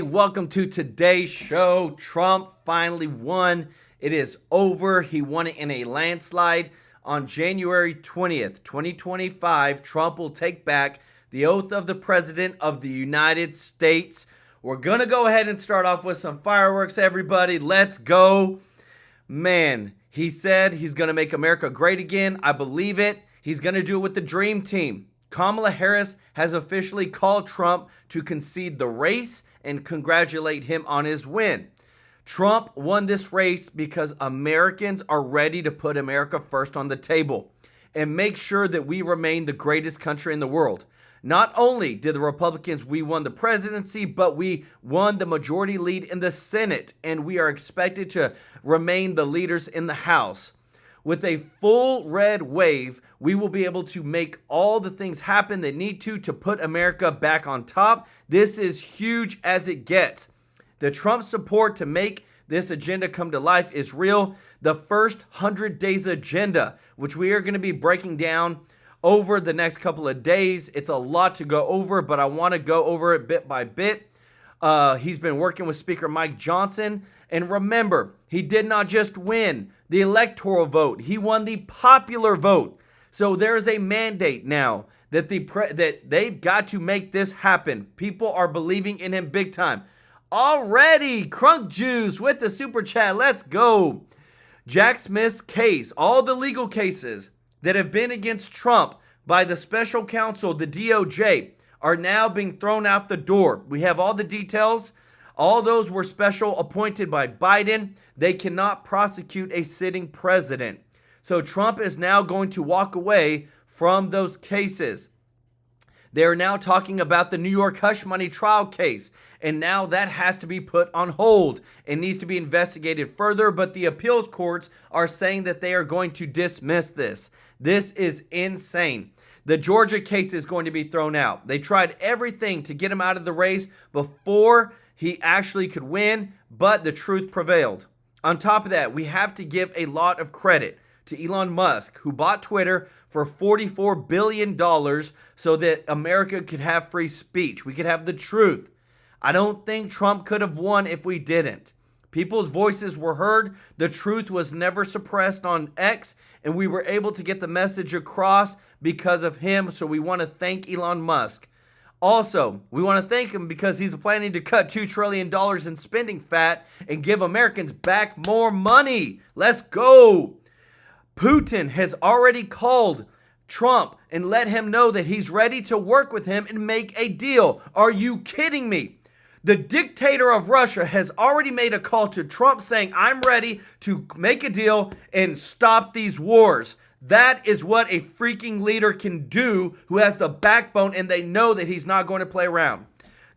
Welcome to today's show. Trump finally won. It is over. He won it in a landslide. On January 20th, 2025, Trump will take back the oath of the President of the United States. We're going to go ahead and start off with some fireworks, everybody. Let's go. Man, he said he's going to make America great again. I believe it. He's going to do it with the Dream Team. Kamala Harris has officially called Trump to concede the race and congratulate him on his win. Trump won this race because Americans are ready to put America first on the table and make sure that we remain the greatest country in the world. Not only did the Republicans, we won the presidency, but we won the majority lead in the Senate, and we are expected to remain the leaders in the House. With a full red wave, we will be able to make all the things happen that need to put America back on top. This is huge as it gets. The Trump support to make this agenda come to life is real. The first 100 days agenda, which we are going to be breaking down over the next couple of days. It's a lot to go over, but I want to go over it bit by bit. He's been working with Speaker Mike Johnson. And remember, he did not just win the electoral vote. He won the popular vote. So there is a mandate now that that they've got to make this happen. People are believing in him big time. Already, Crunk Juice with the super chat. Let's go. Jack Smith's case, all the legal cases that have been against Trump by the special counsel, the DOJ, are now being thrown out the door. We have all the details. All those were special appointed by Biden. They cannot prosecute a sitting president. So Trump is now going to walk away from those cases. They are now talking about the New York hush money trial case, and now that has to be put on hold. It needs to be investigated further, but the appeals courts are saying that they are going to dismiss this. This is insane. The Georgia case is going to be thrown out. They tried everything to get him out of the race before he actually could win, but the truth prevailed. On top of that, we have to give a lot of credit to Elon Musk, who bought Twitter for $44 billion so that America could have free speech. We could have the truth. I don't think Trump could have won if we didn't. People's voices were heard. The truth was never suppressed on X, and we were able to get the message across because of him. So we want to thank Elon Musk. Also, we want to thank him because he's planning to cut $2 trillion in spending fat and give Americans back more money. Let's go. Putin has already called Trump and let him know that he's ready to work with him and make a deal. Are you kidding me? The dictator of Russia has already made a call to Trump saying, I'm ready to make a deal and stop these wars. That is what a freaking leader can do who has the backbone and they know that he's not going to play around.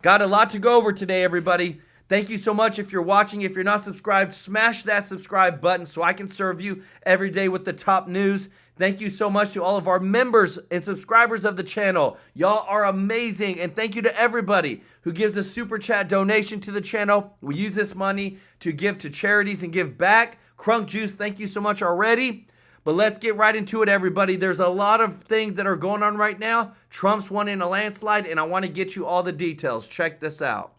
Got a lot to go over today, everybody. Thank you so much if you're watching. If you're not subscribed, smash that subscribe button so I can serve you every day with the top news. Thank you so much to all of our members and subscribers of the channel. Y'all are amazing. And thank you to everybody who gives a super chat donation to the channel. We use this money to give to charities and give back. Crunk Juice, thank you so much already. But let's get right into it, everybody. There's a lot of things that are going on right now. Trump's won in a landslide, and I want to get you all the details. Check this out.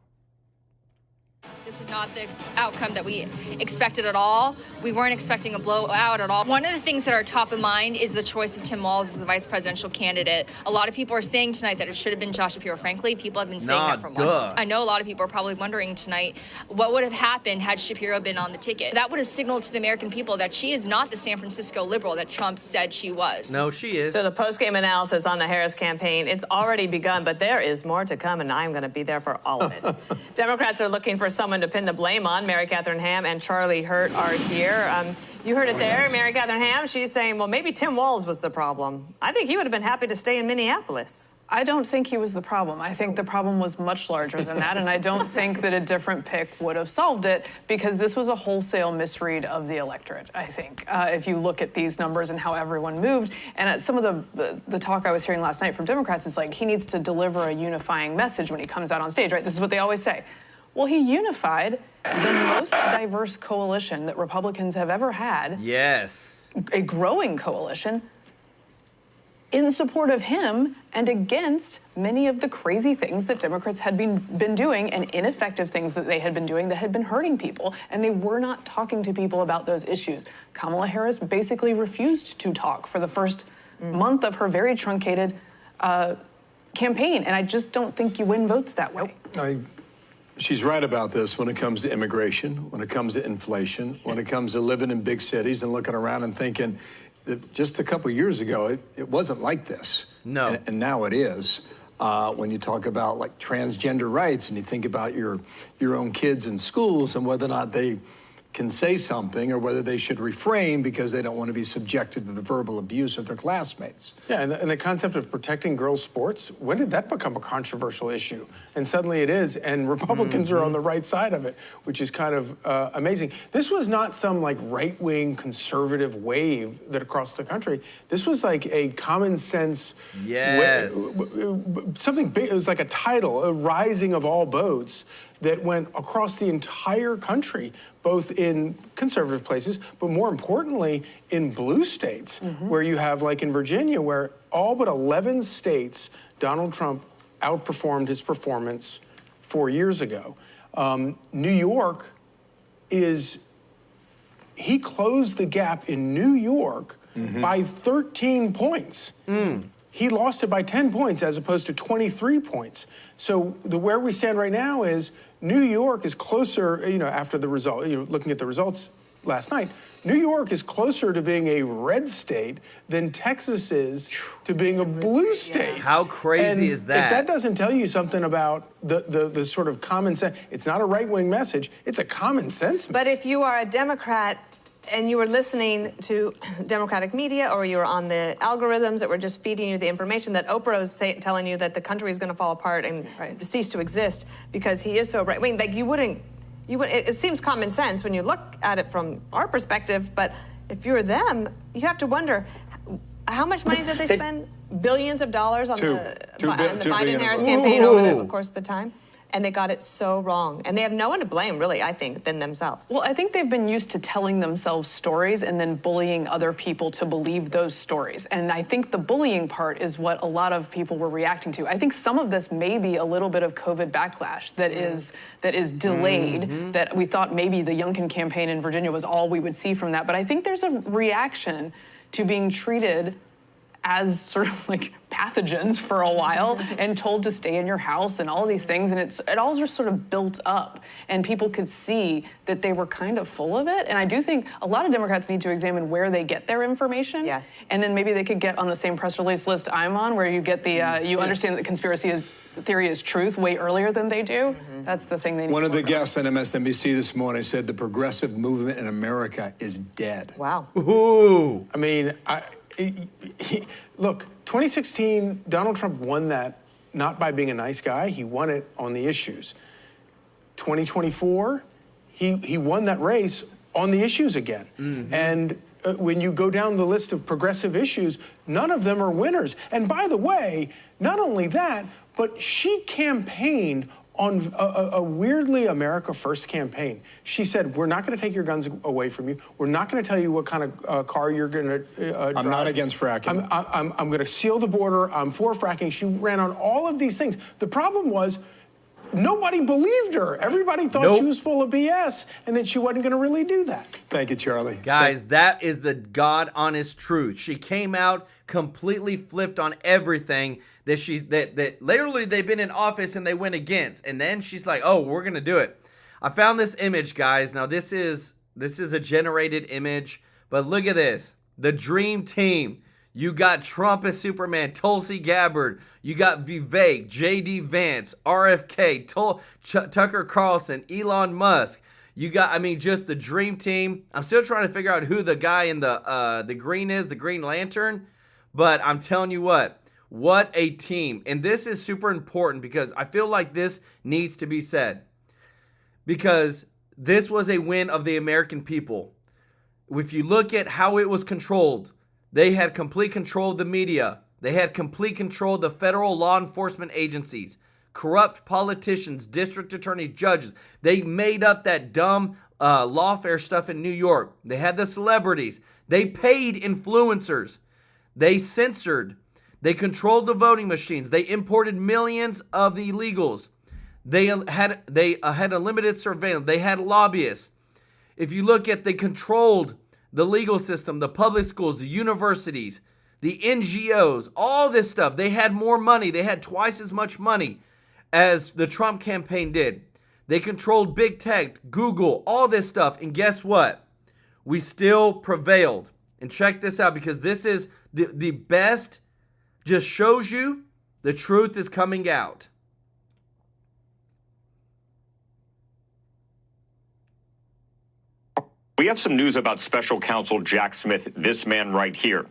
This is not the outcome that we expected at all. We weren't expecting a blowout at all. One of the things that are top of mind is the choice of Tim Walz as the vice presidential candidate. A lot of people are saying tonight that it should have been Josh Shapiro. Frankly, people have been saying that for months. I know a lot of people are probably wondering tonight what would have happened had Shapiro been on the ticket. That would have signaled to the American people that she is not the San Francisco liberal that Trump said she was. No, she is. So the post-game analysis on the Harris campaign, it's already begun, but there is more to come, and I'm going to be there for all of it. Democrats are looking for someone to pin the blame on. Mary Catherine Ham and Charlie Hurt are here. You heard it there, Mary Catherine Ham. She's saying, well, maybe Tim Walz was the problem. I think he would have been happy to stay in Minneapolis. I don't think he was the problem. I think the problem was much larger than that, and I don't think that a different pick would have solved it because this was a wholesale misread of the electorate, I think. If you look at these numbers and how everyone moved, and some of the talk I was hearing last night from Democrats is like, he needs to deliver a unifying message when he comes out on stage, right? This is what they always say. Well, he unified the most diverse coalition that Republicans have ever had. Yes. A growing coalition. in support of him and against many of the crazy things that Democrats had been doing and ineffective things that they had been doing that had been hurting people. And they were not talking to people about those issues. Kamala Harris basically refused to talk for the first month of her very truncated campaign. And I just don't think you win votes that way. She's right about this when it comes to immigration, when it comes to inflation, when it comes to living in big cities and looking around and thinking, just a couple years ago, it wasn't like this. No. And now it is. When you talk about like transgender rights and you think about your own kids in schools and whether or not they can say something or whether they should refrain because they don't want to be subjected to the verbal abuse of their classmates. Yeah, and the concept of protecting girls' sports, when did that become a controversial issue? And suddenly it is, and Republicans are on the right side of it, which is kind of amazing. This was not some like right-wing conservative wave that across the country. This was like a common sense, something big. It was like a tidal, a rising of all boats that went across the entire country, both in conservative places, but more importantly, in blue states, where you have, like in Virginia, where all but 11 states, Donald Trump outperformed his performance 4 years ago. New York he closed the gap in New York by 13 points. He lost it by 10 points as opposed to 23 points. So where we stand right now is New York is closer, after the result, looking at the results last night, New York is closer to being a red state than Texas is to being a blue state. How crazy is that? If that doesn't tell you something about the sort of common sense, it's not a right-wing message, it's a common sense message. But if you are a Democrat and you were listening to Democratic media or you were on the algorithms that were just feeding you the information that Oprah was telling you that the country is going to fall apart and cease to exist because he is so right-wing, like you wouldn't, it seems common sense when you look at it from our perspective, but if you're them, you have to wonder, how much money did they spend? Billions of dollars on the Biden-Harris campaign over the course of the time? And they got it so wrong. And they have no one to blame, really, I think, than themselves. Well, I think they've been used to telling themselves stories and then bullying other people to believe those stories. And I think the bullying part is what a lot of people were reacting to. I think some of this may be a little bit of COVID backlash that is delayed, that we thought maybe the Youngkin campaign in Virginia was all we would see from that. But I think there's a reaction to being treated as sort of like pathogens for a while and told to stay in your house and all of these things. And it all just sort of built up and people could see that they were kind of full of it. And I do think a lot of Democrats need to examine where they get their information. Yes. And then maybe they could get on the same press release list I'm on where you get the, you understand that conspiracy theory is truth way earlier than they do. That's the thing they need. One of the guests on MSNBC this morning said the progressive movement in America is dead. Wow. Ooh. I mean, look, 2016, Donald Trump won that not by being a nice guy. He won it on the issues. 2024, he won that race on the issues again. And when you go down the list of progressive issues, none of them are winners. And by the way, not only that, but she campaigned on a weirdly America First campaign. She said, we're not going to take your guns away from you. We're not going to tell you what kind of car you're going to drive. I'm not against fracking. I'm going to seal the border. I'm for fracking. She ran on all of these things. The problem was nobody believed her. Everybody thought she was full of BS and that she wasn't going to really do that. Thank you, Charlie. Guys, that is the God honest truth. She came out completely flipped on everything that literally they've been in office and they went against. And then she's like, oh, we're going to do it. I found this image, guys. Now, this is a generated image, but look at this. The dream team. You got Trump as Superman, Tulsi Gabbard. You got Vivek, J.D. Vance, RFK, Tucker Carlson, Elon Musk. You got, just the dream team. I'm still trying to figure out who the guy in the green is, the Green Lantern. But I'm telling you what a team. And this is super important because I feel like this needs to be said. Because this was a win of the American people. If you look at how it was controlled, they had complete control of the media. They had complete control of the federal law enforcement agencies, corrupt politicians, district attorneys, judges. They made up that dumb lawfare stuff in New York. They had the celebrities. They paid influencers. They censored. They controlled the voting machines. They imported millions of the illegals. They had a limited surveillance. They had lobbyists. If you look at, they controlled the legal system, the public schools, the universities, the NGOs, all this stuff. They had more money. They had twice as much money as the Trump campaign did. They controlled big tech, Google, all this stuff. And guess what? We still prevailed. And check this out, because this is the best, just shows you the truth is coming out. We have some news about special counsel Jack Smith, this man right here.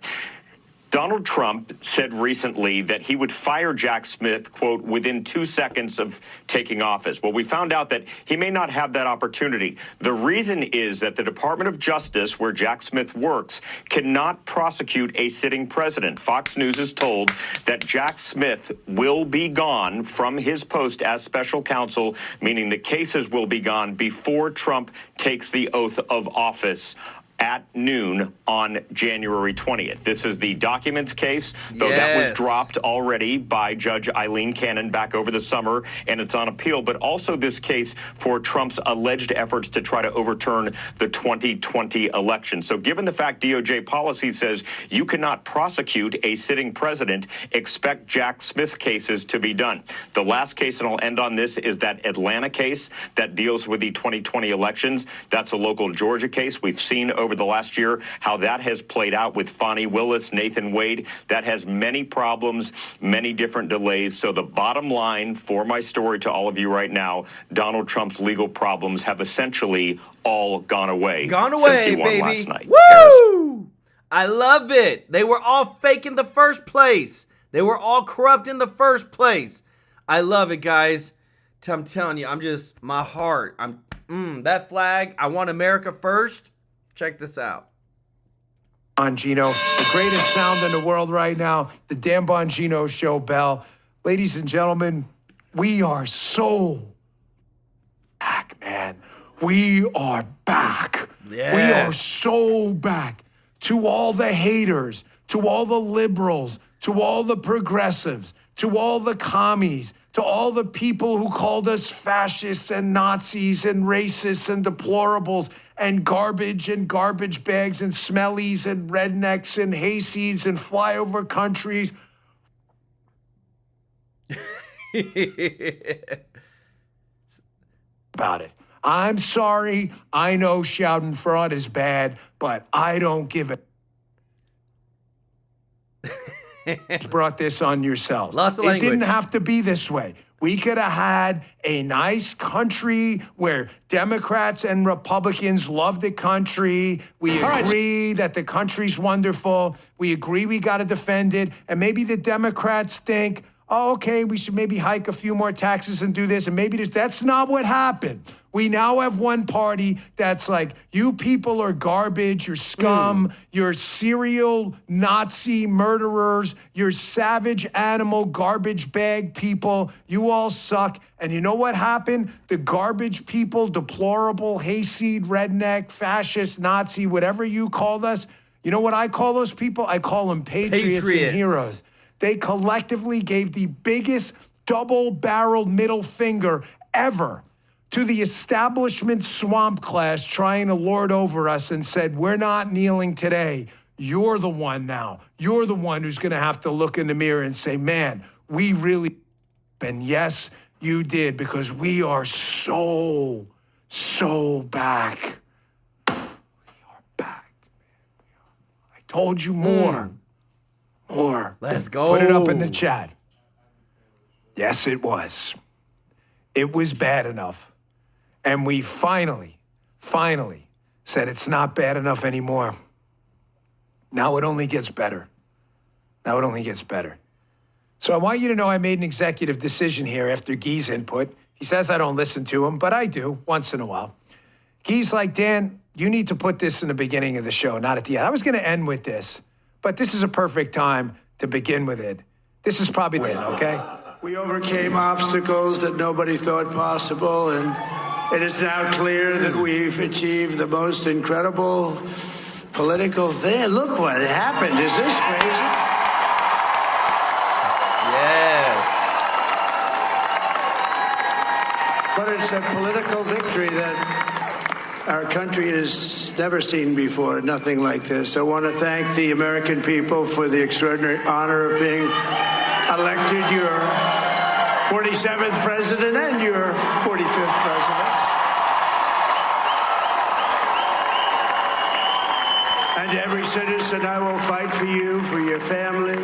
Donald Trump said recently that he would fire Jack Smith, quote, within 2 seconds of taking office. Well, we found out that he may not have that opportunity. The reason is that the Department of Justice, where Jack Smith works, cannot prosecute a sitting president. Fox News is told that Jack Smith will be gone from his post as special counsel, meaning the cases will be gone before Trump takes the oath of office at noon on January 20th. This is the documents case, though that was dropped already by Judge Eileen Cannon back over the summer, and it's on appeal, but also this case for Trump's alleged efforts to try to overturn the 2020 election. So given the fact DOJ policy says you cannot prosecute a sitting president, expect Jack Smith's cases to be done. The last case, and I'll end on this, is that Atlanta case that deals with the 2020 elections. That's a local Georgia case. We've seen over the last year how that has played out with Fonnie Willis, Nathan Wade. That has many problems, many different delays. So the bottom line for my story to all of you right now, Donald Trump's legal problems have essentially all gone away. Since he won baby. Last night. Woo! I love it. They were all fake in the first place. They were all corrupt in the first place. I love it, guys. I'm telling you, I'm just, my heart, that flag, I want America first. Check this out. Bongino, the greatest sound in the world right now, the Dan Bongino Show bell. Ladies and gentlemen, we are so back, man. We are back. Yes. We are so back. To all the haters, to all the liberals, to all the progressives, to all the commies, to all the people who called us fascists and Nazis and racists and deplorables and garbage bags and smellies and rednecks and hayseeds and flyover countries. About it. I'm sorry. I know shouting fraud is bad, but I don't give a brought this on yourselves. Lots of language. It didn't have to be this way. We could have had a nice country where Democrats and Republicans love the country. We agree that the country's wonderful. We agree we got to defend it. And maybe the Democrats think, oh, okay, we should maybe hike a few more taxes and do this. And maybe that's not what happened. We now have one party that's like, you people are garbage, you're scum, you're serial Nazi murderers, you're savage animal garbage bag people, you all suck. And you know what happened? The garbage people, deplorable, hayseed, redneck, fascist, Nazi, whatever you called us, you know what I call those people? I call them patriots. And heroes. They collectively gave the biggest double-barreled middle finger ever to the establishment swamp class trying to lord over us and said, we're not kneeling today. You're the one now. You're the one who's going to have to look in the mirror and say, man, we really, and yes, you did, because we are so back. We are back. I told you more. More. Let's go. Put it up in the chat. Yes, it was. It was bad enough. And we finally said it's not bad enough anymore. Now it only gets better. Now it only gets better. So I want you to know I made an executive decision here after Guy's input. He says I don't listen to him, but I do once in a while. Guy's like, Dan, you need to put this in the beginning of the show, not at the end. I was going to end with this, but this is a perfect time to begin with it. This is probably the end, okay? We overcame obstacles that nobody thought possible, and it is now clear that we've achieved the most incredible political thing. Look what happened. Is this crazy? what? It's a political victory that our country has never seen before, nothing like this. I want to thank the American people for the extraordinary honor of being elected your 47th president and your 45th president. And every citizen, I will fight for you, for your family,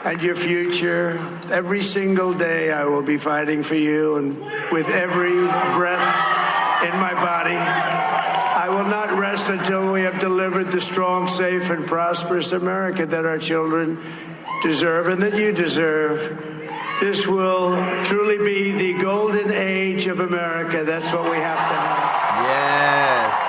and your future. Every single day I will be fighting for you, and with every breath in my body, I will not rest until we have delivered the strong, safe, and prosperous America that our children deserve and that you deserve. This will truly be the golden age of America. That's what we have to have. Yes.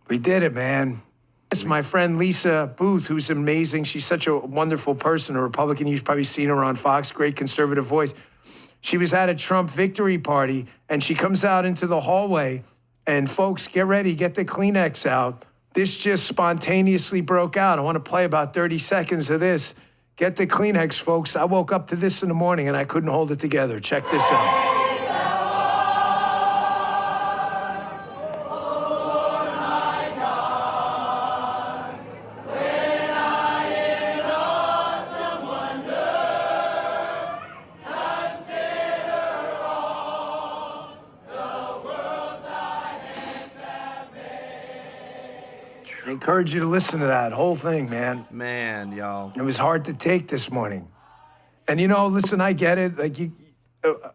We did it, man. It's my friend Lisa Booth, who's amazing. She's such a wonderful person, a Republican. You've probably seen her on Fox, great conservative voice. She was at a Trump victory party, and she comes out into the hallway, and folks, get ready, get the Kleenex out. This just spontaneously broke out. I want to play about 30 seconds of this. Get the Kleenex, folks. I woke up to this in the morning, and I couldn't hold it together. Check this out. I encourage you to listen to that whole thing, man. Man, y'all. It was hard to take this morning. And, you know, listen, I get it. Like, what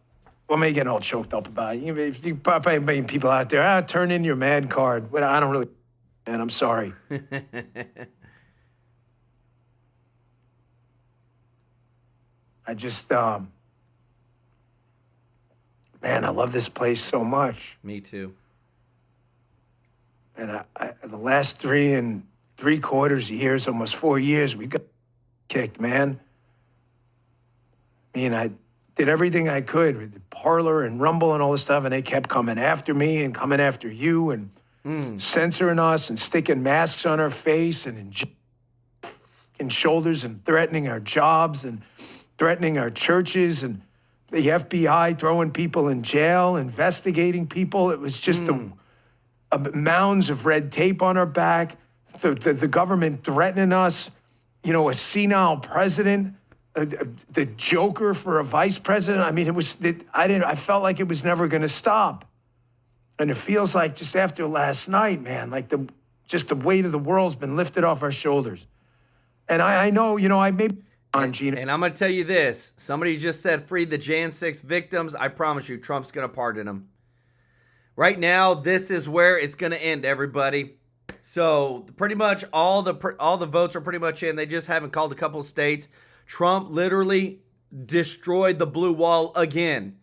am I getting all choked up about? You probably people out there, turn in your man card. Well, I don't really, man, I'm sorry. I just, man, I love this place so much. Me too. And the last 3 3/4 years, almost 4 years, we got kicked, man. I mean, I did everything I could with the Parler and Rumble and all this stuff, and they kept coming after me and coming after you and censoring us and sticking masks on our face and in shoulders and threatening our jobs and threatening our churches and the FBI throwing people in jail, investigating people. It was just mounds of red tape on our back, the government threatening us, you know, a senile president, the joker for a vice president. I mean, I felt like it was never going to stop. And it feels like just after last night, man, like the weight of the world's been lifted off our shoulders. And I know, you know, I may on Gina. And I'm going to tell you this. Somebody just said free the Jan 6 victims. I promise you, Trump's going to pardon them. Right now, this is where it's going to end, everybody. So pretty much all the votes are pretty much in. They just haven't called a couple of states. Trump literally destroyed the blue wall again.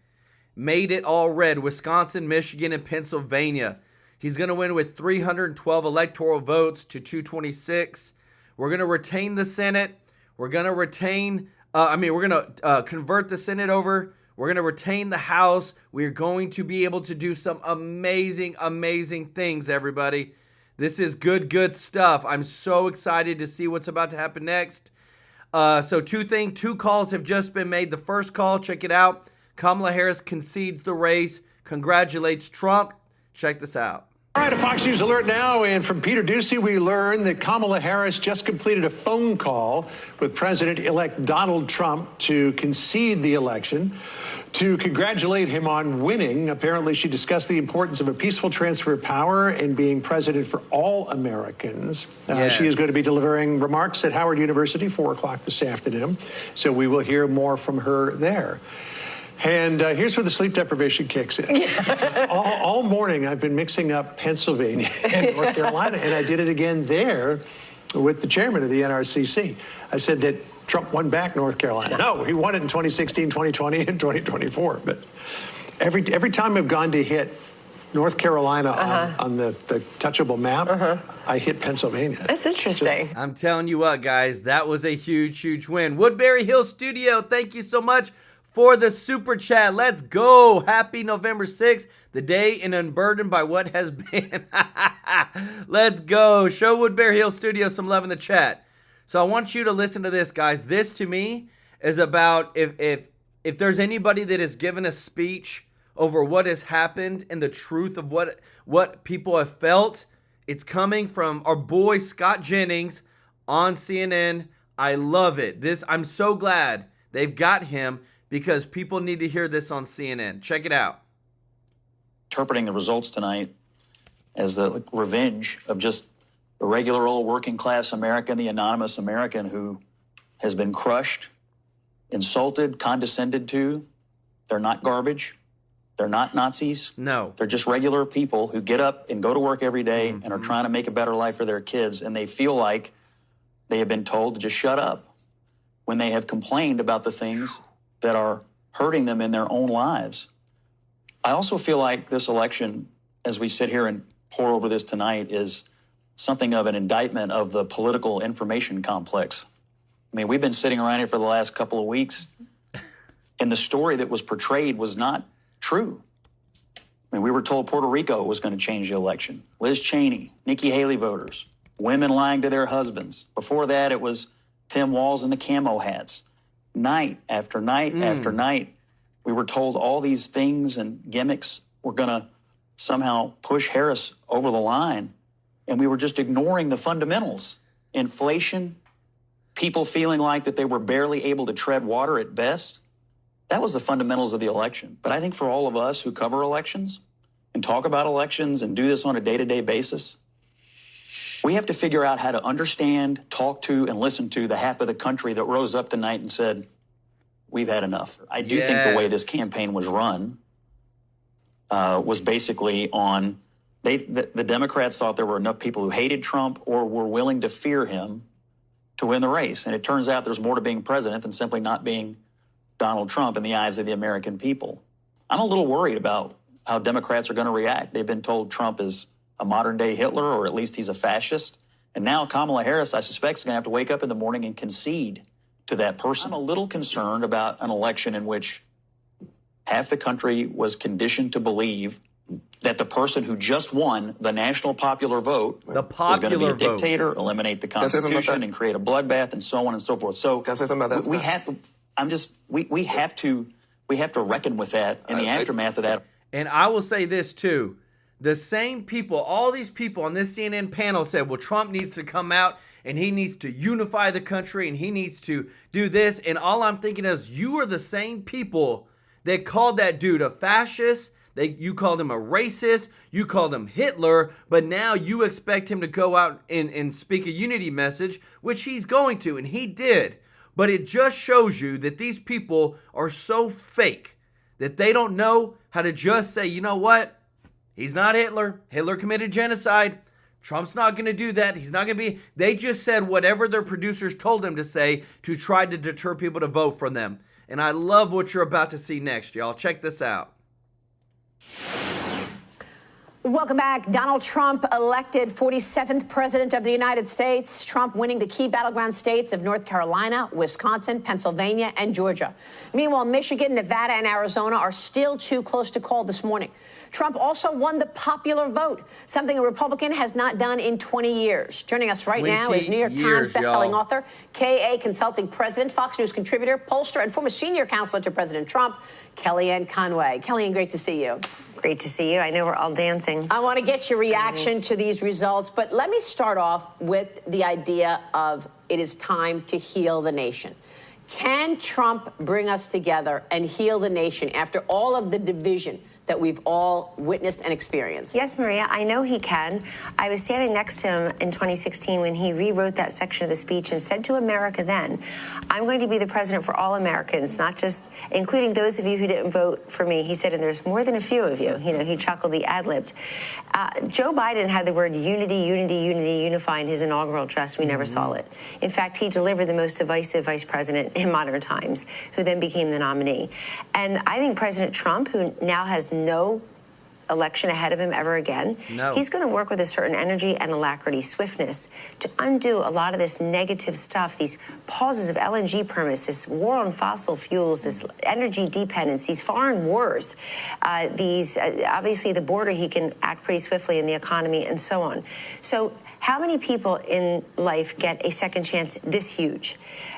Made it all red. Wisconsin, Michigan, and Pennsylvania. He's going to win with 312 electoral votes to 226. We're going to retain the Senate. We're going to retain, we're going to convert the Senate over. We're going to retain the House. We're going to be able to do some amazing, amazing things, everybody. This is good stuff. I'm so excited to see what's about to happen next. So two calls have just been made. The first call, check it out. Kamala Harris concedes the race, congratulates Trump. Check this out. All right, a Fox News alert now, and from Peter Doocy, we learn that Kamala Harris just completed a phone call with President-elect Donald Trump to concede the election, to congratulate him on winning. Apparently, she discussed the importance of a peaceful transfer of power and being president for all Americans. Yes. She is going to be delivering remarks at Howard University, 4 o'clock this afternoon, so we will hear more from her there. And here's where the sleep deprivation kicks in. all morning, I've been mixing up Pennsylvania and North Carolina, and I did it again there with the chairman of the NRCC. I said that Trump won back North Carolina. No, he won it in 2016, 2020, and 2024. But every time I've gone to hit North Carolina on the touchable map, I hit Pennsylvania. That's interesting. I'm telling you what, guys, that was a huge win. Woodbury Hill Studio, thank you so much for the super chat. Let's go. Happy November 6th, the day and unburdened by what has been. Let's go. Show Woodbury Hill Studio some love in the chat. So I want you to listen to this, guys. This, to me, is about if there's anybody that has given a speech over what has happened and the truth of what people have felt, it's coming from our boy Scott Jennings on CNN. I love it. I'm so glad they've got him because people need to hear this on CNN. Check it out. Interpreting the results tonight as the revenge of just a regular old working class American, the anonymous American who has been crushed, insulted, condescended to. They're not garbage. They're not Nazis. No. They're just regular people who get up and go to work every day and are trying to make a better life for their kids, and they feel like they have been told to just shut up when they have complained about the things that are hurting them in their own lives. I also feel like this election, as we sit here and pour over this tonight, is something of an indictment of the political information complex. I mean, we've been sitting around here for the last couple of weeks, and the story that was portrayed was not true. I mean, we were told Puerto Rico was going to change the election. Liz Cheney, Nikki Haley voters, women lying to their husbands. Before that, it was Tim Walz and the camo hats. Night after night after night, we were told all these things and gimmicks were going to somehow push Harris over the line, and we were just ignoring the fundamentals. Inflation, people feeling like that they were barely able to tread water at best. That was the fundamentals of the election. But I think for all of us who cover elections and talk about elections and do this on a day-to-day basis, we have to figure out how to understand, talk to, and listen to the half of the country that rose up tonight and said, we've had enough. I do think the way this campaign was run was basically on, the Democrats thought there were enough people who hated Trump or were willing to fear him to win the race. And it turns out there's more to being president than simply not being Donald Trump in the eyes of the American people. I'm a little worried about how Democrats are going to react. They've been told Trump is a modern-day Hitler, or at least he's a fascist. And now Kamala Harris, I suspect, is going to have to wake up in the morning and concede to that person. I'm a little concerned about an election in which half the country was conditioned to believe that the person who just won the national popular vote was going to be a dictator, eliminate the Constitution, and create a bloodbath, and so on and so forth. So we have to reckon with that in the aftermath of that. And I will say this too. The same people, all these people on this CNN panel said, well, Trump needs to come out and he needs to unify the country and he needs to do this. And all I'm thinking is, you are the same people that called that dude a fascist. You called him a racist. You called him Hitler. But now you expect him to go out and speak a unity message, which he's going to, and he did. But it just shows you that these people are so fake that they don't know how to just say, you know what? He's not Hitler. Hitler committed genocide. Trump's not going to do that. He's not going to be. They just said whatever their producers told them to say to try to deter people to vote for them. And I love what you're about to see next, y'all. Check this out. Welcome back. Donald Trump elected 47th president of the United States. Trump winning the key battleground states of North Carolina, Wisconsin, Pennsylvania, and Georgia. Meanwhile, Michigan, Nevada, and Arizona are still too close to call this morning. Trump also won the popular vote, something a Republican has not done in 20 years. Joining us right now is New York Times bestselling author, KA Consulting president, Fox News contributor, pollster, and former senior counselor to President Trump, Kellyanne Conway. Kellyanne, great to see you. Great to see you. I know we're all dancing. I want to get your reaction to these results, but let me start off with the idea of it is time to heal the nation. Can Trump bring us together and heal the nation after all of the division that we've all witnessed and experienced? Yes, Maria, I know he can. I was standing next to him in 2016 when he rewrote that section of the speech and said to America then, I'm going to be the president for all Americans, not just, including those of you who didn't vote for me. He said, and there's more than a few of you. You know, he chuckled, he ad-libbed. Joe Biden had the word unity, unity, unity, unify in his inaugural address. We never saw it. In fact, he delivered the most divisive vice president in modern times, who then became the nominee. And I think President Trump, who now has no election ahead of him ever again, he's going to work with a certain energy and alacrity, swiftness, to undo a lot of this negative stuff, these pauses of LNG permits, this war on fossil fuels, this energy dependence, these foreign wars, obviously the border, he can act pretty swiftly in the economy and so on. So How many people in life get a second chance this huge?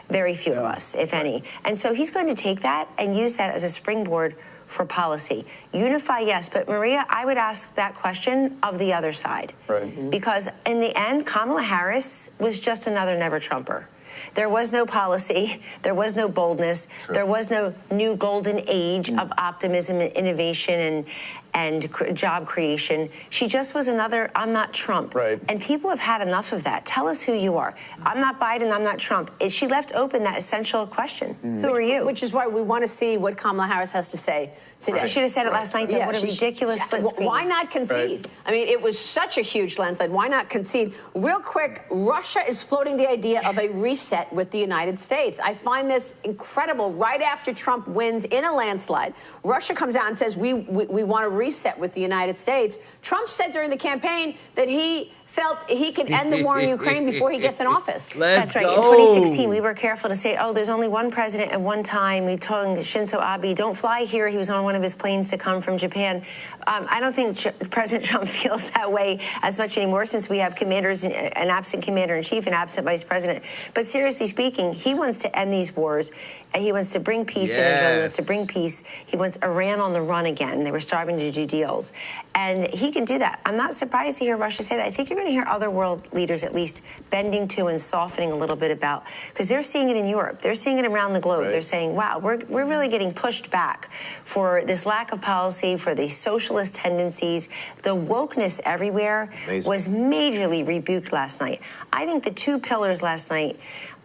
Very few of us, if any. And so he's going to take that and use that as a springboard for policy. Unify, yes, but Maria, I would ask that question of the other side. Right. Because in the end, Kamala Harris was just another never Trumper. There was no policy, there was no boldness, there was no new golden age of optimism and innovation and job creation. She just was another, I'm not Trump. Right. And people have had enough of that. Tell us who you are. I'm not Biden, I'm not Trump. She left open that essential question. Who are you? Which is why we want to see what Kamala Harris has to say today. She should have said it last night, though. What a ridiculous split screen. Why not concede? I mean, it was such a huge landslide. Why not concede? Real quick, Russia is floating the idea of a reset with the United States. I find this incredible. Right after Trump wins in a landslide, Russia comes out and says, we want to reset with the United States. Trump said during the campaign that he felt he could end the war in Ukraine before he gets in office. That's right. In 2016, we were careful to say, oh, there's only one president at one time. We told Shinzo Abe, don't fly here. He was on one of his planes to come from Japan. I don't think President Trump feels that way as much anymore since we have commanders, an absent commander-in-chief, an absent vice president. But seriously speaking, he wants to end these wars. He wants to bring peace in Israel. He wants to bring peace. He wants Iran on the run again. They were starving to do deals. And he can do that. I'm not surprised to hear Russia say that. I think you're going to hear other world leaders at least bending to and softening a little bit about, because they're seeing it in Europe. They're seeing it around the globe. They're saying, wow, we're really getting pushed back for this lack of policy, for these socialist tendencies. The wokeness everywhere was majorly rebuked last night. I think the two pillars last night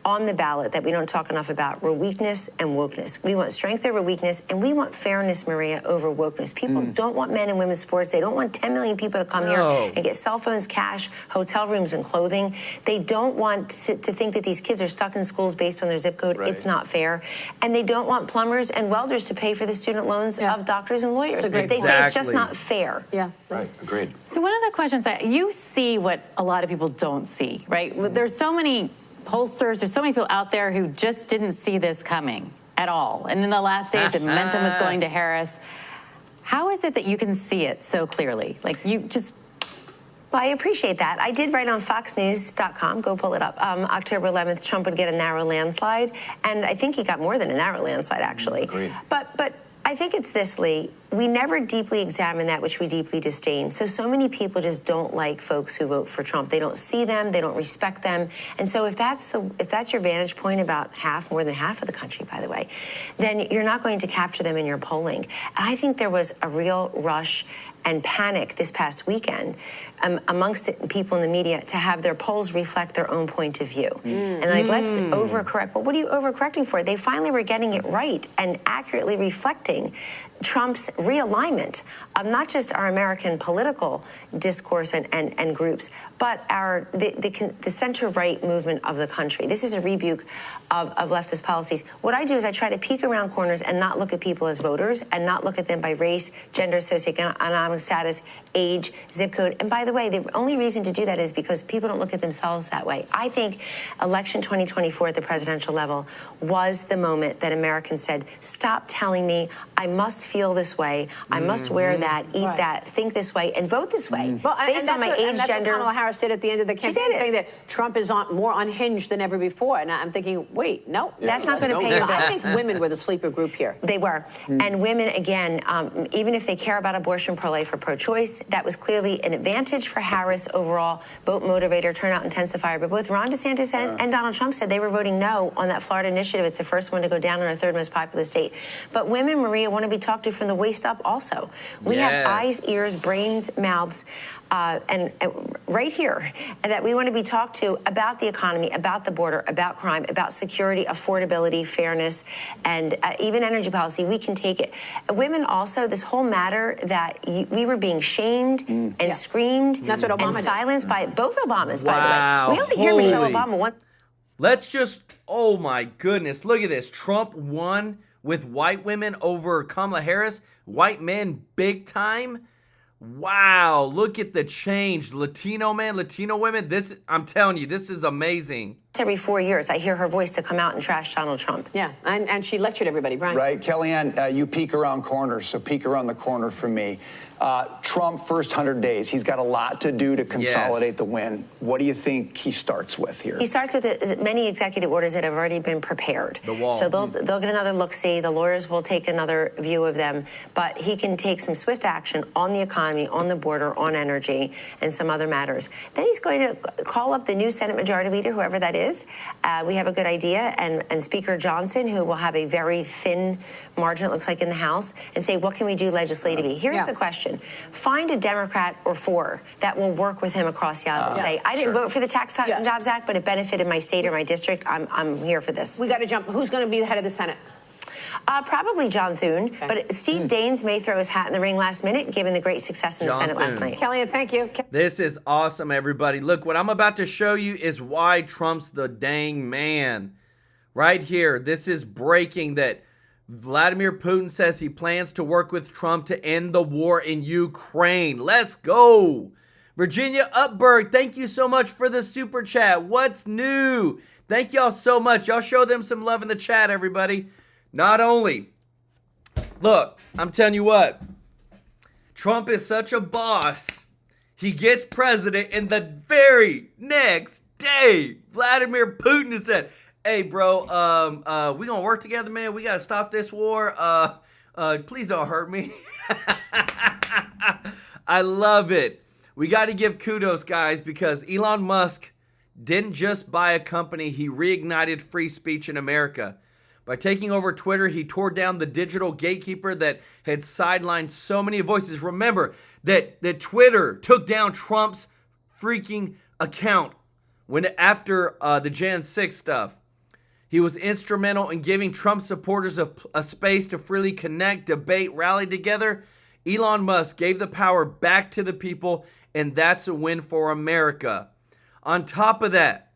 on the ballot that we don't talk enough about were weakness and wokeness. We want strength over weakness, and we want fairness, Maria, over wokeness. People don't want men and women's sports. They don't want 10 million people to come here and get cell phones, cash, hotel rooms, and clothing. They don't want to think that these kids are stuck in schools based on their zip code. It's not fair. And they don't want plumbers and welders to pay for the student loans of doctors and lawyers. They say it's just not fair. Right, agreed. So one of the questions you see what a lot of people don't see, right? There's so many pollsters, there's so many people out there who just didn't see this coming at all. And in the last days, the momentum was going to Harris. How is it that you can see it so clearly? Like, you just... Well, I appreciate that. I did write on foxnews.com, go pull it up, October 11th, Trump would get a narrow landslide. And I think he got more than a narrow landslide, actually. Agreed. But I think it's this, Lee. We never deeply examine that which we deeply disdain. So many people just don't like folks who vote for Trump. They don't see them, they don't respect them. And so if that's your vantage point about more than half of the country, by the way, then you're not going to capture them in your polling. I think there was a real rush and panic this past weekend amongst people in the media to have their polls reflect their own point of view. And let's overcorrect. But what are you overcorrecting for? They finally were getting it right and accurately reflecting Trump's realignment of not just our American political discourse and groups, but the center-right movement of the country. This is a rebuke of leftist policies. What I do is I try to peek around corners and not look at people as voters and not look at them by race, gender, socioeconomic status, age, zip code. And by the way, the only reason to do that is because people don't look at themselves that way. I think election 2024 at the presidential level was the moment that Americans said, stop telling me I must feel this way, I must wear that, eat that, think this way, and vote this way. Well, based on my age, that's gender. What Kamala Harris did at the end of the campaign, saying that Trump is more unhinged than ever before. And I'm thinking, wait, no. That's not going to pay your bills. I think women were the sleeper group here. They were. And women, again, even if they care about abortion, pro-life, or pro-choice, that was clearly an advantage for Harris overall, vote motivator, turnout intensifier. But both Ron DeSantis and Donald Trump said they were voting no on that Florida initiative. It's the first one to go down in our third most populous state. But women, Maria, want to be talked to from the waist up also. We have eyes, ears, brains, mouths, and right here, and that we want to be talked to about the economy, about the border, about crime, about security, affordability, fairness, and even energy policy. We can take it. Women also, this whole matter that we were being shamed and screamed That's what Obama and did. silenced by both Obamas, by the way. We only hear Michelle Obama once. Let's just, oh my goodness, look at this. Trump won with white women over Kamala Harris. White men big time. Wow, look at the change. Latino men, Latino women. This, I'm telling you, this is amazing. every 4 years, I hear her voice to come out and trash Donald Trump. Yeah, and she lectured everybody, Brian. Right, Kellyanne, you peek around corners, so peek around the corner for me. Trump, first 100 days, he's got a lot to do to consolidate the win. What do you think he starts with here? He starts with many executive orders that have already been prepared. The wall. So they'll get another look-see. The lawyers will take another view of them. But he can take some swift action on the economy, on the border, on energy, and some other matters. Then he's going to call up the new Senate Majority Leader, whoever that is. We have a good idea. And Speaker Johnson, who will have a very thin margin, it looks like, in the House, and say, what can we do legislatively? Here's the question. Find a Democrat or four that will work with him across the aisle and say, I didn't vote for the Tax Cut and Jobs Act, but it benefited my state or my district. I'm here for this. We got to jump. Who's going to be the head of the Senate? Probably John Thune, but Steve Daines may throw his hat in the ring last minute, given the great success in the Senate last night. Kellyanne, thank you. This is awesome, everybody. Look, what I'm about to show you is why Trump's the dang man. Right here, this is breaking that Vladimir Putin says he plans to work with Trump to end the war in Ukraine. Let's go. Virginia Upberg, thank you so much for the super chat. What's new? Thank y'all so much. Y'all show them some love in the chat, everybody. Not only, look, I'm telling you what, Trump is such a boss. He gets president, and the very next day, Vladimir Putin has said, hey, bro, we gonna work together, man. We gotta stop this war. Please don't hurt me. I love it. We gotta give kudos, guys, because Elon Musk didn't just buy a company, he reignited free speech in America. By taking over Twitter, he tore down the digital gatekeeper that had sidelined so many voices. Remember that Twitter took down Trump's freaking account after the Jan 6 stuff. He was instrumental in giving Trump supporters a space to freely connect, debate, rally together. Elon Musk gave the power back to the people, and that's a win for America. On top of that,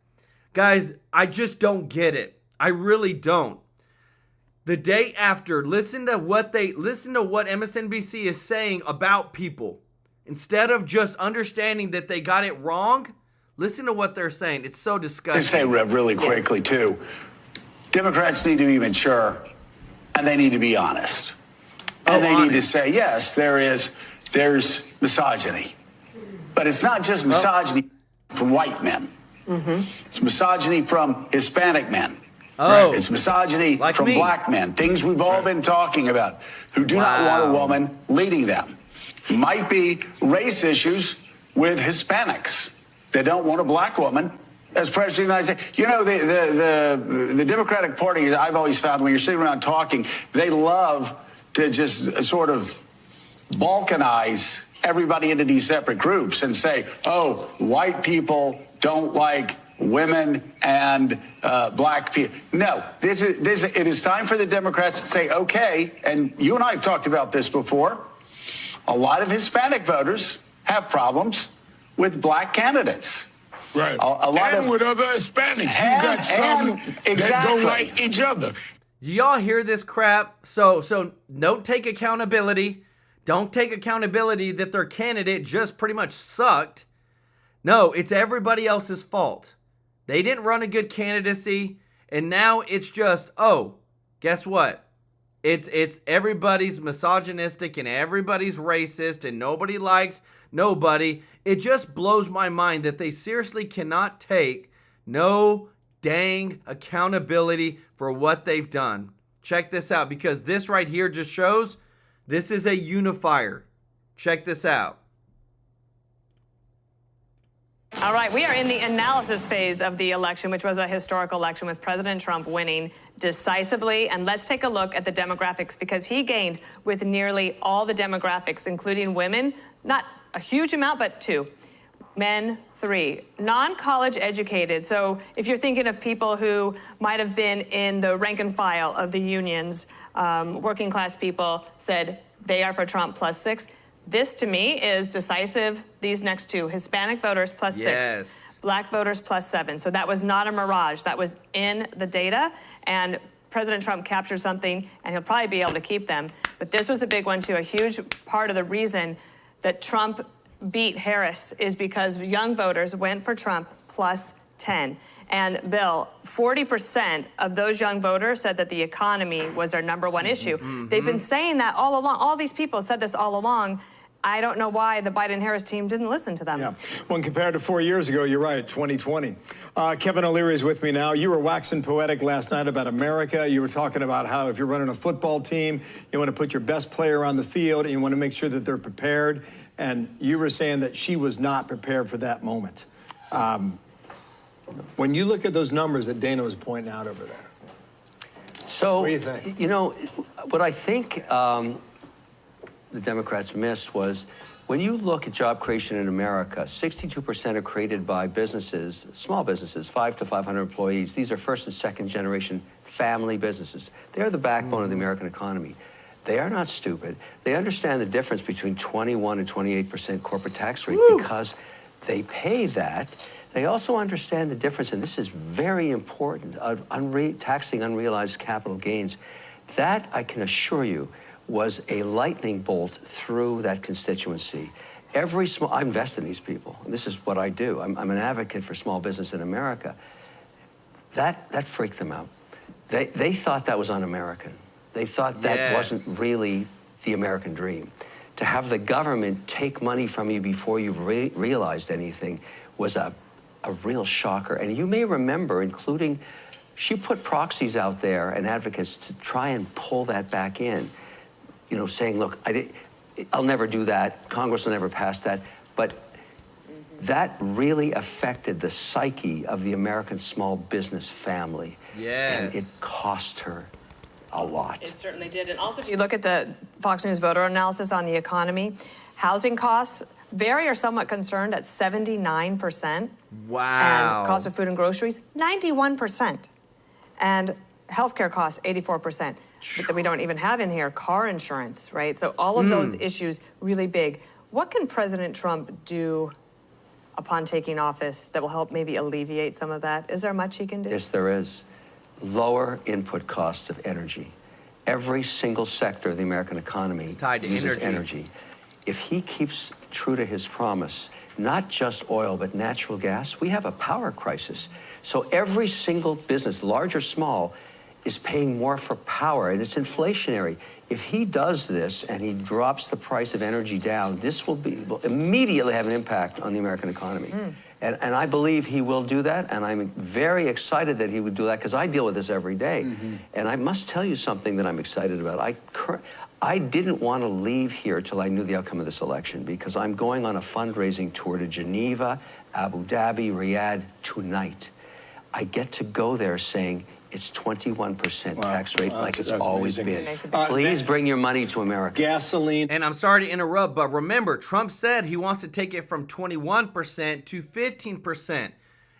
guys, I just don't get it. I really don't. The day after, listen to what MSNBC is saying about people. Instead of just understanding that they got it wrong, listen to what they're saying. It's so disgusting. To say, Rev, really quickly, too, Democrats need to be mature, and they need to be honest. And they need to say, yes, there's misogyny. But it's not just misogyny from white men. It's misogyny from Hispanic men. It's misogyny from black men. Things we've all been talking about, who do not want a woman leading them. Might be race issues with Hispanics. They don't want a black woman as president of the United States. You know, the Democratic Party, I've always found when you're sitting around talking, they love to just sort of balkanize everybody into these separate groups and say, oh, white people don't like women and black people. No, it is time for the Democrats to say, okay, and you and I have talked about this before, a lot of Hispanic voters have problems with black candidates. Right. A lot and with other Hispanics. You got some that don't like each other. Do y'all hear this crap? So don't take accountability. Don't take accountability that their candidate just pretty much sucked. No, it's everybody else's fault. They didn't run a good candidacy, and now it's just, oh, guess what? It's everybody's misogynistic and everybody's racist and nobody likes nobody. It just blows my mind that they seriously cannot take no dang accountability for what they've done. Check this out, because this right here just shows this is a unifier. Check this out. All right, we are in the analysis phase of the election, which was a historic election with President Trump winning decisively. And let's take a look at the demographics, because he gained with nearly all the demographics, including women, not a huge amount, but 2. Men, 3. Non-college educated. So if you're thinking of people who might have been in the rank and file of the unions, working class people said they are for Trump +6. This, to me, is decisive. These next 2, Hispanic voters +6, black voters +7. So that was not a mirage. That was in the data. And President Trump captured something, and he'll probably be able to keep them. But this was a big one, too. A huge part of the reason that Trump beat Harris is because young voters went for Trump +10. 10. And Bill, 40% of those young voters said that the economy was their #1 issue. They've been saying that all along. All these people said this all along. I don't know why the Biden-Harris team didn't listen to them. Yeah. When compared to 4 years ago, you're right, 2020. Kevin O'Leary is with me now. You were waxing poetic last night about America. You were talking about how if you're running a football team, you want to put your best player on the field and you want to make sure that they're prepared. And you were saying that she was not prepared for that moment. When you look at those numbers that Dana was pointing out over there, so, what do you think? You know, what I think the Democrats missed was when you look at job creation in America, 62% are created by businesses, small businesses, 5 to 500 employees. These are first and second generation family businesses. They're the backbone of the American economy. They are not stupid. They understand the difference between 21 and 28% corporate tax rate because they pay that. They also understand the difference, and this is very important, of taxing unrealized capital gains. That, I can assure you, was a lightning bolt through that constituency. I invest in these people. And this is what I do. I'm an advocate for small business in America. That freaked them out. They thought that was un-American. They thought that wasn't really the American dream. To have the government take money from you before you've realized anything was a real shocker. And you may remember, including, she put proxies out there and advocates to try and pull that back in. You know, saying, look, I'll never do that. Congress will never pass that. But that really affected the psyche of the American small business family. Yes. And it cost her a lot. It certainly did. And also, if you look at the Fox News voter analysis on the economy, housing costs very or somewhat concerned at 79%. Wow. And cost of food and groceries, 91%. And healthcare costs, 84%. That we don't even have in here, car insurance, right? So all of those issues really big. What can President Trump do upon taking office that will help maybe alleviate some of that? Is there much he can do? Yes, there is. Lower input costs of energy. Every single sector of the American economy is tied to uses energy. If he keeps true to his promise, not just oil, but natural gas, we have a power crisis. So every single business, large or small, is paying more for power, and it's inflationary. If he does this and he drops the price of energy down, this will immediately have an impact on the American economy. And I believe he will do that, and I'm very excited that he would do that because I deal with this every day. And I must tell you something that I'm excited about. I didn't want to leave here till I knew the outcome of this election because I'm going on a fundraising tour to Geneva, Abu Dhabi, Riyadh tonight. I get to go there saying, it's 21% tax rate like it's always been. Please bring your money to America. Gasoline. And I'm sorry to interrupt, but remember, Trump said he wants to take it from 21% to 15%.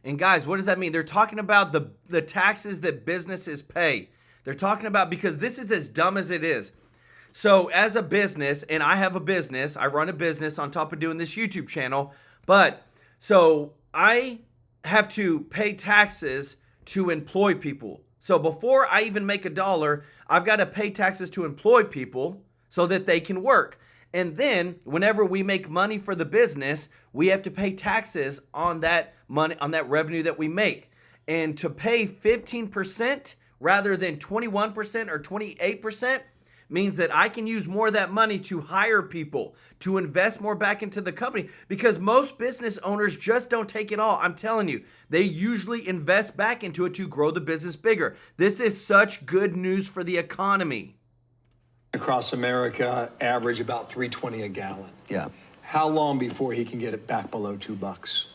And guys, what does that mean? They're talking about the taxes that businesses pay. They're talking about, because this is as dumb as it is. So as a business, and I have a business, I run a business on top of doing this YouTube channel, so I have to pay taxes to employ people. So before I even make $1, I've got to pay taxes to employ people so that they can work. And then whenever we make money for the business, we have to pay taxes on that money, on that revenue that we make. And to pay 15% rather than 21% or 28% means that I can use more of that money to hire people, to invest more back into the company, because most business owners just don't take it all. I'm telling you, they usually invest back into it to grow the business bigger. This is such good news for the economy. Across America, average about $3.20 a gallon. Yeah. How long before he can get it back below $2?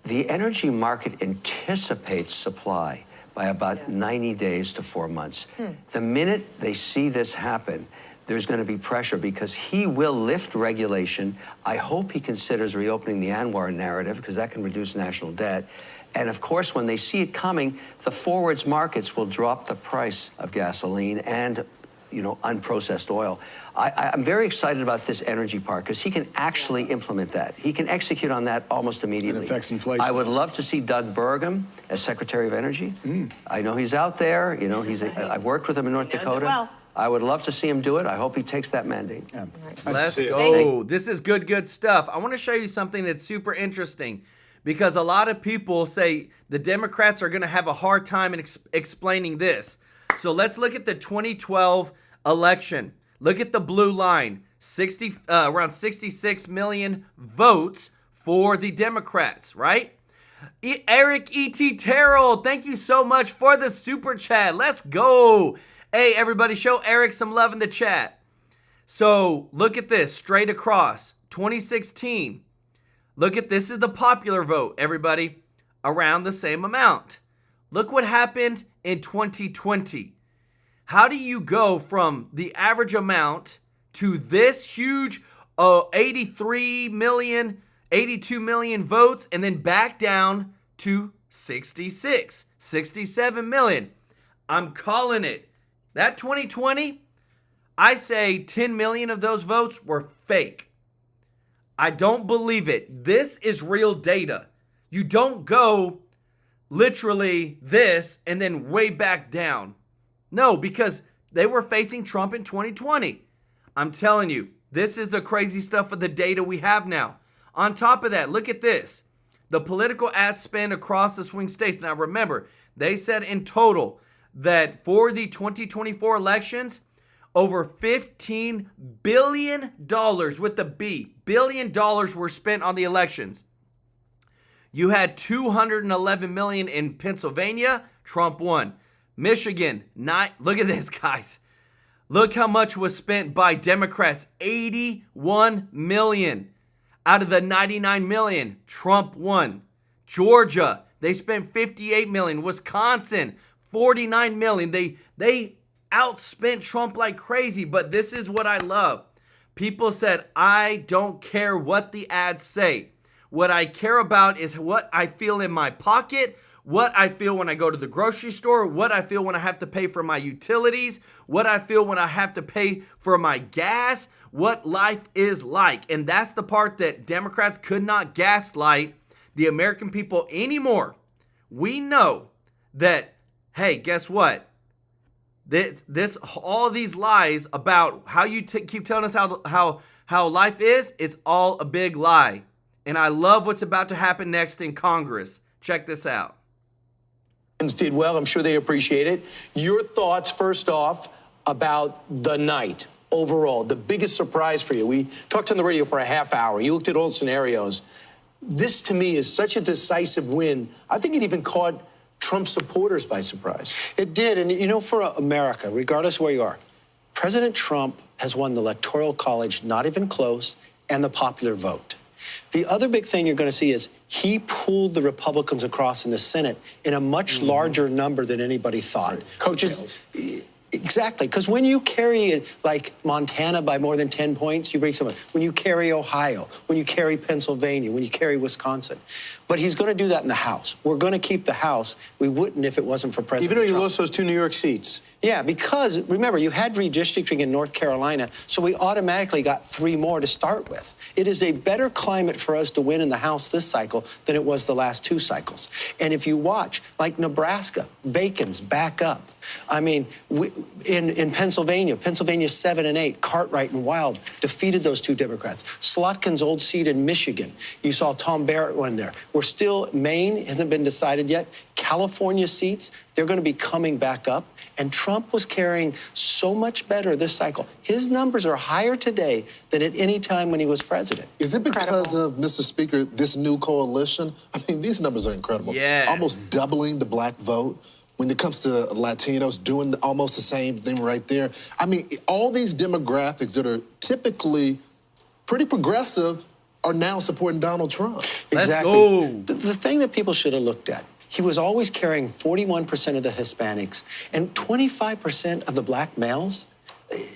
The energy market anticipates supply by about 90 days to 4 months. The minute they see this happen, there's going to be pressure because he will lift regulation. I hope he considers reopening the Anwar narrative because that can reduce national debt. And of course, when they see it coming, the forwards markets will drop the price of gasoline and unprocessed oil. I'm very excited about this energy part because he can actually implement that. He can execute on that almost immediately. It affects inflation. I would love to see Doug Burgum as Secretary of Energy. I know he's out there. I've worked with him in North Dakota. Well. I would love to see him do it. I hope he takes that mandate. Yeah. Let's go. This is good stuff. I want to show you something that's super interesting because a lot of people say the Democrats are going to have a hard time in explaining this. So let's look at the 2012 election. Look at the blue line, around 66 million votes for the Democrats, right? Eric E.T. Terrell, thank you so much for the super chat. Let's go. Hey, everybody, show Eric some love in the chat. So look at this, straight across, 2016. Look at this is the popular vote, everybody, around the same amount. Look what happened in 2020. How do you go from the average amount to this huge 83 million, 82 million votes, and then back down to 66, 67 million? I'm calling it. That 2020, I say 10 million of those votes were fake. I don't believe it. This is real data. You don't go literally this and then way back down. No, because they were facing Trump in 2020. I'm telling you, this is the crazy stuff of the data we have now. On top of that, look at this. The political ad spend across the swing states. Now remember, they said in total that for the 2024 elections, over $15 billion with a B, billion dollars were spent on the elections. You had $211 million in Pennsylvania, Trump won. Michigan, look at this, guys. Look how much was spent by Democrats, $81 million. Out of the $99 million, Trump won. Georgia, they spent $58 million. Wisconsin, $49 million. They outspent Trump like crazy, but this is what I love. People said, I don't care what the ads say. What I care about is what I feel in my pocket, what I feel when I go to the grocery store, what I feel when I have to pay for my utilities, what I feel when I have to pay for my gas, what life is like. And that's the part that Democrats could not gaslight the American people anymore. We know that, hey, guess what? All these lies about how you keep telling us how life is, it's all a big lie. And I love what's about to happen next in Congress. Check this out. Did well. I'm sure they appreciate it. Your thoughts, first off, about the night overall, the biggest surprise for you. We talked on the radio for a half hour. You looked at all scenarios. This, to me, is such a decisive win. I think it even caught Trump supporters by surprise. It did. And, you know, for America, regardless of where you are, President Trump has won the Electoral College, not even close, and the popular vote. The other big thing you're going to see is he pulled the Republicans across in the Senate in a much larger number than anybody thought. Right. Coattails. Exactly, because when you carry like Montana by more than 10 points, you bring someone. When you carry Ohio, when you carry Pennsylvania, when you carry Wisconsin. But he's going to do that in the House. We're going to keep the House. We wouldn't if it wasn't for President Even though Trump. you lost those 2 New York seats. Yeah, because remember, you had redistricting in North Carolina, so we automatically got 3 more to start with. It is a better climate for us to win in the House this cycle than it was the last 2 cycles. And if you watch, like Nebraska, Bacon's back up. I mean, in Pennsylvania 7 and 8, Cartwright and Wild defeated those 2 Democrats. Slotkin's old seat in Michigan, you saw Tom Barrett win there. We're still, Maine hasn't been decided yet. California seats, they're going to be coming back up. And Trump was carrying so much better this cycle. His numbers are higher today than at any time when he was president. Is it because of, Mr. Speaker, this new coalition? I mean, these numbers are incredible. Yes. Almost doubling the black vote. When it comes to Latinos, doing almost the same thing right there. I mean, all these demographics that are typically pretty progressive are now supporting Donald Trump. Exactly. Let's go. The thing that people should have looked at, he was always carrying 41% of the Hispanics and 25% of the black males.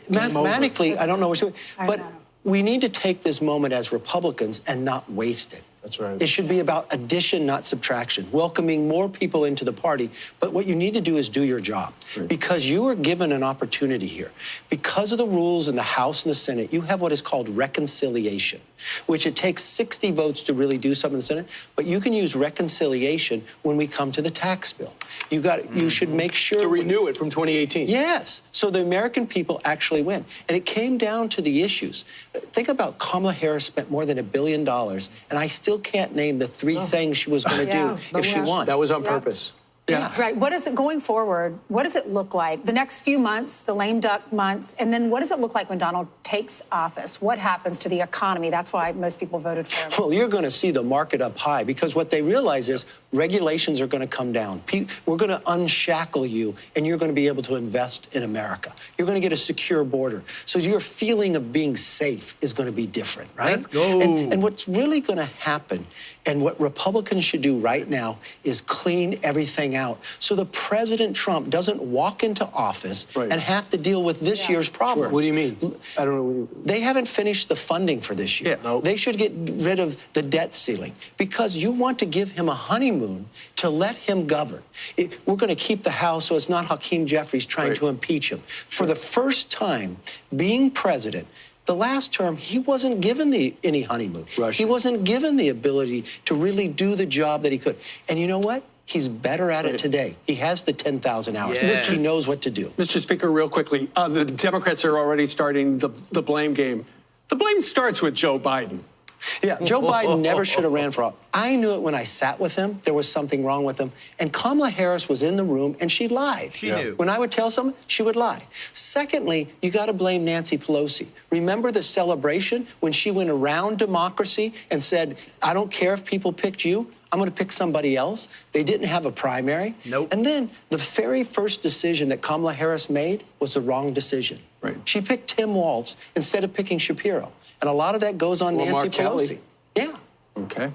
Mathematically, I don't know what you're doing, but we need to take this moment as Republicans and not waste it. That's right. It should be about addition, not subtraction, welcoming more people into the party. But what you need to do is do your job, because you are given an opportunity here. Because of the rules in the House and the Senate, you have what is called reconciliation, which it takes 60 votes to really do something in the Senate, but you can use reconciliation when we come to the tax bill. You should make sure to renew it from 2018. Yes, so the American people actually win. And it came down to the issues. Think about Kamala Harris spent more than $1 billion, and I still still can't name the three things she was going to do if she won. That was on purpose. Yeah. Right. What is it going forward? What does it look like? The next few months, the lame duck months, and then what does it look like when Donald takes office? What happens to the economy? That's why most people voted for him. Well, you're going to see the market up high because what they realize is regulations are going to come down. We're going to unshackle you, and you're going to be able to invest in America. You're going to get a secure border. So your feeling of being safe is going to be different, right? Let's go. And what's really going to happen, and what Republicans should do right now, is clean everything out so the President Trump doesn't walk into office and have to deal with this year's problems. Sure. What do you mean? I don't know. They haven't finished the funding for this year. They should get rid of the debt ceiling because you want to give him a honeymoon to let him govern. We're going to keep the House so it's not Hakeem Jeffries trying to impeach him. For the first time being president, the last term, he wasn't given any honeymoon. He wasn't given the ability to really do the job that he could. And you know what? He's better at it today. He has the 10,000 hours. He knows what to do. Mr. Speaker, real quickly, the Democrats are already starting the blame game. The blame starts with Joe Biden. Yeah, Joe Biden never should have ran for office. I knew it when I sat with him. There was something wrong with him. And Kamala Harris was in the room, and she lied. She knew. When I would tell someone, she would lie. Secondly, you got to blame Nancy Pelosi. Remember the celebration when she went around democracy and said, I don't care if people picked you. I'm going to pick somebody else. They didn't have a primary. Nope. And then the very first decision that Kamala Harris made was the wrong decision. She picked Tim Walz instead of picking Shapiro. And a lot of that goes on Nancy Mark Kelly. Pelosi. Yeah. Okay.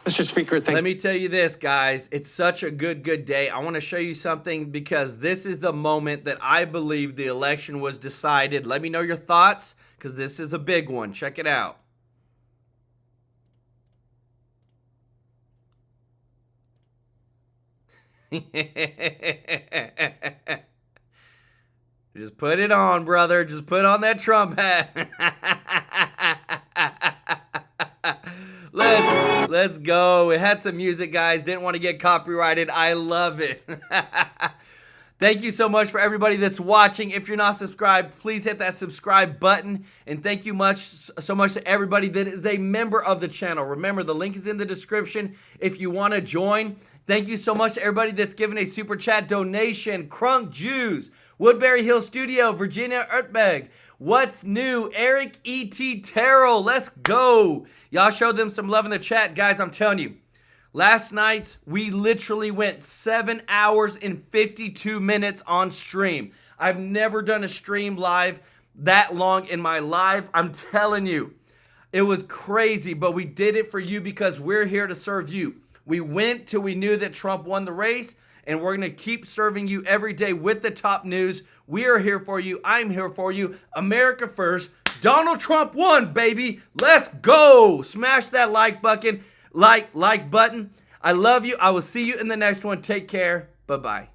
Mr. Speaker, let me tell you this, guys. It's such a good day. I want to show you something because this is the moment that I believe the election was decided. Let me know your thoughts because this is a big one. Check it out. Just put it on, brother. Just put on that Trump hat. Let's go. It had some music, guys. Didn't want to get copyrighted. I love it. Thank you so much for everybody that's watching. If you're not subscribed, please hit that subscribe button. And thank you so much to everybody that is a member of the channel. Remember, the link is in the description if you want to join. Thank you so much to everybody that's given a super chat donation. Crunk Jews, Woodbury Hill Studio, Virginia Ertbeg, What's New, Eric E.T. Terrell. Let's go. Y'all show them some love in the chat. Guys, I'm telling you, last night we literally went 7 hours and 52 minutes on stream. I've never done a stream live that long in my life. I'm telling you, it was crazy, but we did it for you because we're here to serve you. We went till we knew that Trump won the race, and we're going to keep serving you every day with the top news. We are here for you. I'm here for you. America first. Donald Trump won, baby. Let's go. Smash that like button. Like button. I love you. I will see you in the next one. Take care. Bye-bye.